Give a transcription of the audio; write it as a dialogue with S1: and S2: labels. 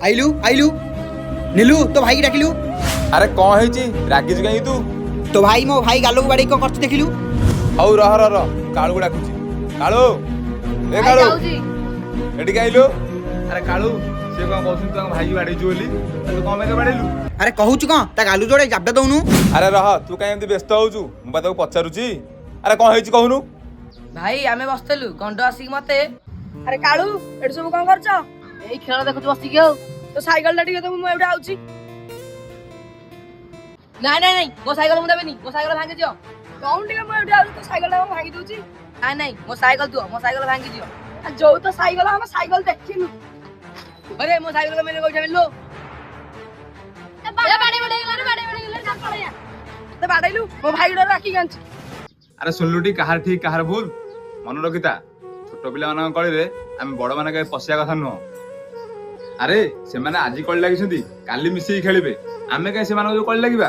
S1: आइलु आइलु नीलू तो भाई की डाकिलु।
S2: अरे कौन है रागिज कहीं तू
S1: तो भाई मो भाई गालो को बाड़ी को करछ देखिलु।
S2: हौ रह रह रह कालू को डाकुची कालू ए कालू एडी काइलो। अरे कालू से कौन कहउछन तू भाई बाड़ी जोली तू कौन में बाड़ेलु।
S1: अरे कहूछु कौन ता गालू जोड़े जाबदा दउनु।
S2: अरे रह तू काहे एमती व्यस्त होउछु मु बा ताको पचारुची। अरे कौन है कहउनु।
S3: भाई आमे बसतेलु गंड आसिक मते
S4: अरे काळू एड सब कोन करछ
S3: एई खेळ देखु बसिक हो
S4: तो साइकिल टा टिके तो मु एडा आउची
S3: नहीं नहीं नहीं मो साइकिल मुदा बेनी मो साइकिल भांगी दियो
S4: कौन टिके मु एडा आउची तो साइकिल टा भांगी दोची
S3: नहीं नहीं मो साइकिल दुओ मो साइकिल भांगी दियो
S4: आ जो तो साइकिल हम साइकिल देखिनु
S3: अरे मो साइकिल को मेरे को जमिलो
S4: ए बाडे जा पड़या ते बाडैलु मो भाई डर राखी गंछ।
S2: अरे सुनलुटी कहार ठीक कहार भूल मन रखिता छोट पिला मान कली रे आम बड़ मान के पशिया कथा नुह। अरे से माने आज कली लगी काली मिसेई खेलिबे आमे कहीं से कली लगिबा।